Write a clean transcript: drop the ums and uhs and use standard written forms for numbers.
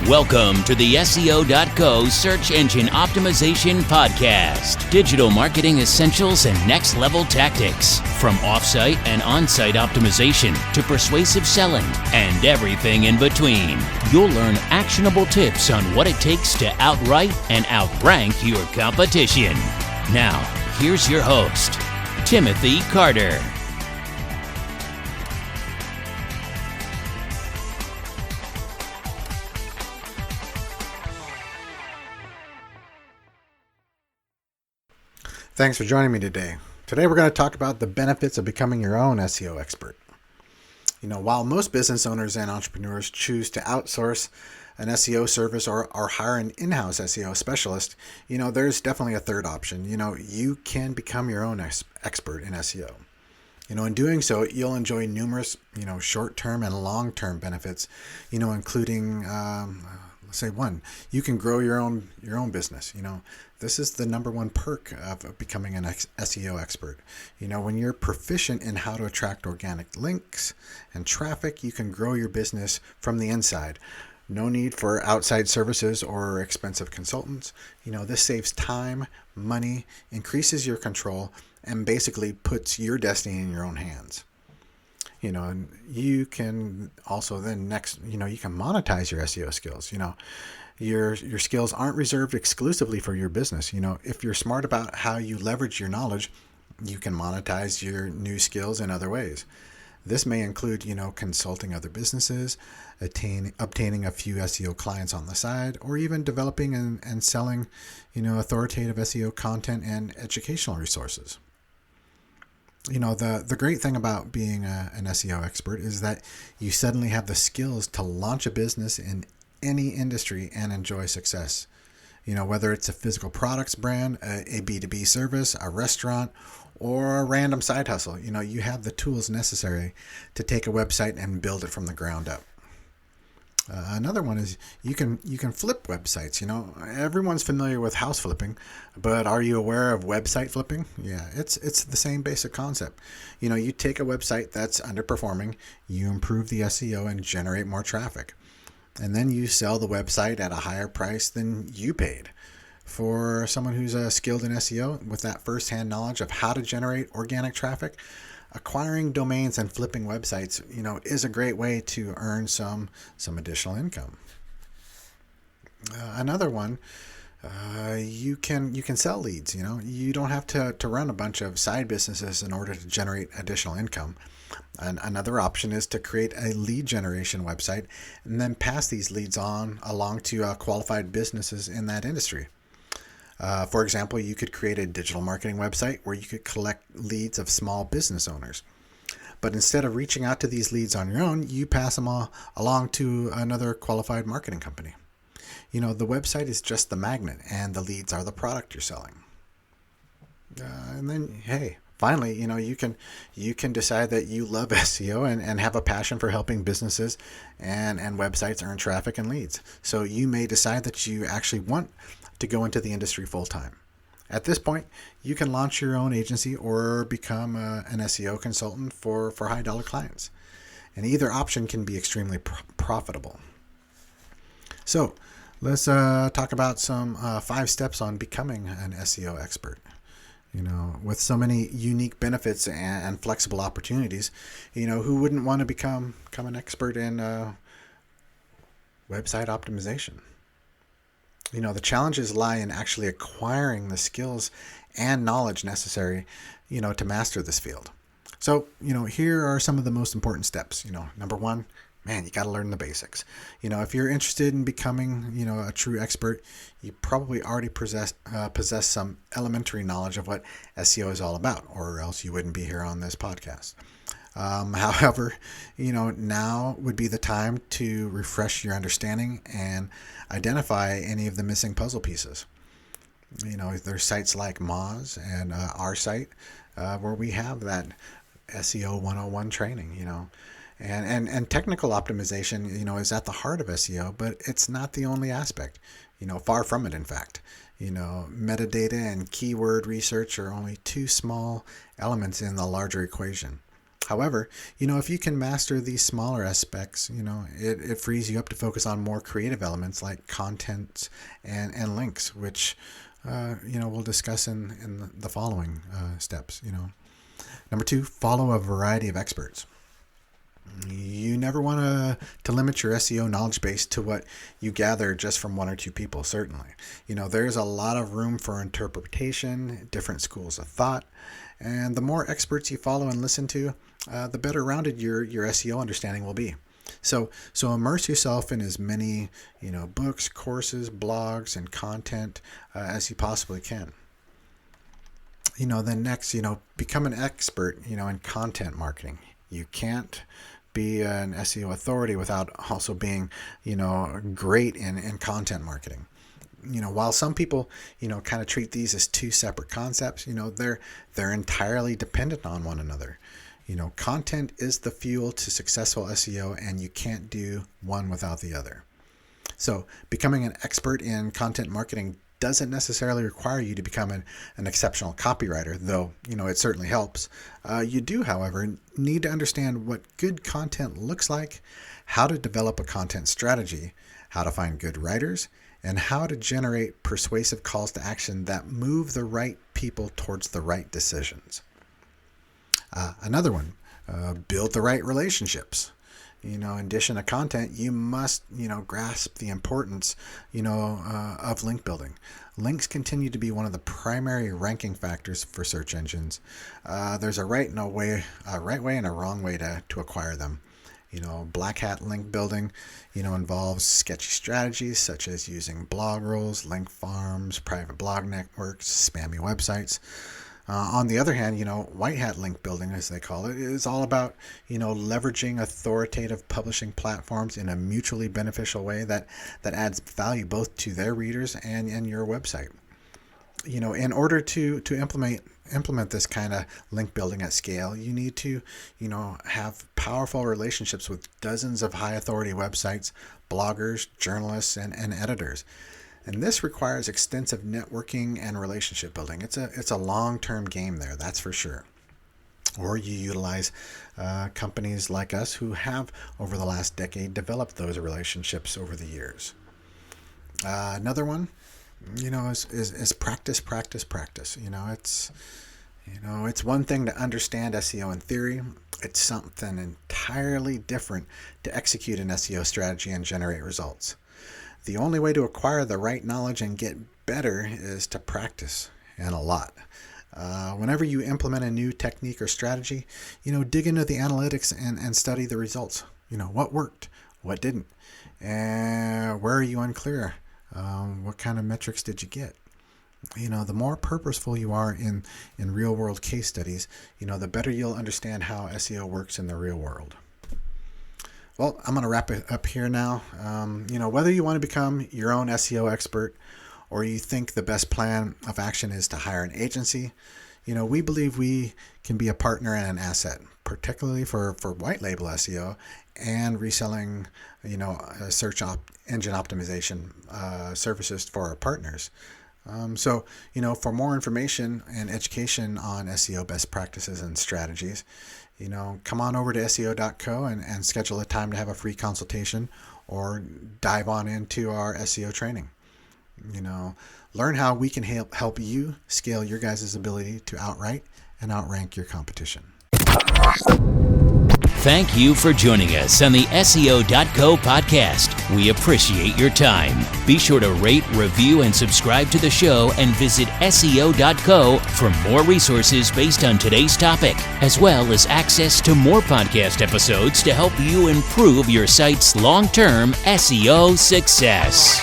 Welcome to the SEO.co Search Engine Optimization Podcast. Digital marketing essentials and next level tactics. From offsite and on-site optimization to persuasive selling and everything in between. You'll learn actionable tips on what it takes to outright and outrank your competition. Now, here's your host, Timothy Carter. Thanks for joining me today. Today we're going to talk about the benefits of becoming your own SEO expert. While most business owners and entrepreneurs choose to outsource an SEO service or hire an in-house SEO specialist, there's definitely a third option. You can become your own expert in SEO. In doing so, you'll enjoy numerous, short-term and long-term benefits, including let's say one, you can grow your own business. This is the number one perk of becoming an SEO expert. When you're proficient in how to attract organic links and traffic, you can grow your business from the inside. No need for outside services or expensive consultants. This saves time, money, increases your control, and basically puts your destiny in your own hands. And you can also then you can monetize your SEO skills. Your skills aren't reserved exclusively for your business. If you're smart about how you leverage your knowledge, you can monetize your new skills in other ways. This may include, consulting other businesses, obtaining a few SEO clients on the side, or even developing and selling, authoritative SEO content and educational resources. The great thing about being an SEO expert is that you suddenly have the skills to launch a business in any industry and enjoy success. Whether it's a physical products brand, a B2B service, a restaurant, or a random side hustle, you have the tools necessary to take a website and build it from the ground up. Another one is you can flip websites. Everyone's familiar with house flipping, but are you aware of website flipping? Yeah, it's the same basic concept. You take a website that's underperforming, you improve the SEO and generate more traffic, and then you sell the website at a higher price than you paid. For someone who's skilled in SEO with that first-hand knowledge of how to generate organic traffic, acquiring domains and flipping websites, is a great way to earn some additional income. Another one, you can sell leads. You don't have to run a bunch of side businesses in order to generate additional income. And another option is to create a lead generation website and then pass these leads along to qualified businesses in that industry. For example, you could create a digital marketing website where you could collect leads of small business owners. But instead of reaching out to these leads on your own, you pass them along to another qualified marketing company. The website is just the magnet and the leads are the product you're selling. And then, hey, finally, you can decide that you love SEO and have a passion for helping businesses and websites earn traffic and leads. So you may decide that you actually want to go into the industry full time. At this point, you can launch your own agency or become an SEO consultant for high dollar clients. And either option can be extremely profitable. So let's talk about some 5 steps on becoming an SEO expert. With so many unique benefits and flexible opportunities, who wouldn't want to become an expert in website optimization? The challenges lie in actually acquiring the skills and knowledge necessary, to master this field. So, here are some of the most important steps. Number one, you got to learn the basics. If you're interested in becoming, a true expert, you probably already possess some elementary knowledge of what SEO is all about, or else you wouldn't be here on this podcast. However, now would be the time to refresh your understanding and identify any of the missing puzzle pieces. There's sites like Moz and our site where we have that SEO 101 training, and technical optimization, is at the heart of SEO, but it's not the only aspect, far from it, in fact. Metadata and keyword research are only 2 small elements in the larger equation. However, if you can master these smaller aspects, it frees you up to focus on more creative elements like content and links, which, we'll discuss in the following steps. Number 2, follow a variety of experts. You never want to limit your SEO knowledge base to what you gather just from one or two people, certainly. There's a lot of room for interpretation, different schools of thought, and the more experts you follow and listen to, the better rounded your SEO understanding will be. So immerse yourself in as many, books, courses, blogs, and content as you possibly can. Then next, become an expert, in content marketing. You can't be an SEO authority without also being, great in content marketing. While some people, kind of treat these as two separate concepts, they're entirely dependent on one another. Content is the fuel to successful SEO, and you can't do one without the other. So becoming an expert in content marketing doesn't necessarily require you to become an exceptional copywriter, though, it certainly helps. You do, however, need to understand what good content looks like, how to develop a content strategy, how to find good writers, and how to generate persuasive calls to action that move the right people towards the right decisions. Another one, build the right relationships. In addition to content, you must, grasp the importance, of link building. Links continue to be one of the primary ranking factors for search engines. There's a right way and a wrong way to acquire them. Black hat link building, involves sketchy strategies such as using blog rolls, link farms, private blog networks, spammy websites. On the other hand, white hat link building, as they call it, is all about, leveraging authoritative publishing platforms in a mutually beneficial way that adds value both to their readers and your website. In order to implement this kind of link building at scale, you need to, have powerful relationships with dozens of high authority websites, bloggers, journalists, and editors. And this requires extensive networking and relationship building. It's a long-term game there, that's for sure. Or you utilize companies like us who have, over the last decade, developed those relationships over the years. Another one, is practice. It's one thing to understand SEO in theory. It's something entirely different to execute an SEO strategy and generate results. The only way to acquire the right knowledge and get better is to practice, and a lot. Whenever you implement a new technique or strategy, dig into the analytics and study the results. What worked, what didn't, and where are you unclear? What kind of metrics did you get? The more purposeful you are in real world case studies, the better you'll understand how SEO works in the real world. Well, I'm going to wrap it up here now. Whether you want to become your own SEO expert or you think the best plan of action is to hire an agency, we believe we can be a partner and an asset, particularly for white label SEO and reselling, search engine optimization services for our partners. So, for more information and education on SEO best practices and strategies, come on over to SEO.co and schedule a time to have a free consultation or dive on into our SEO training. Learn how we can help you scale your guys' ability to outwrite and outrank your competition. Thank you for joining us on the SEO.co podcast. We appreciate your time. Be sure to rate, review, and subscribe to the show and visit SEO.co for more resources based on today's topic, as well as access to more podcast episodes to help you improve your site's long-term SEO success.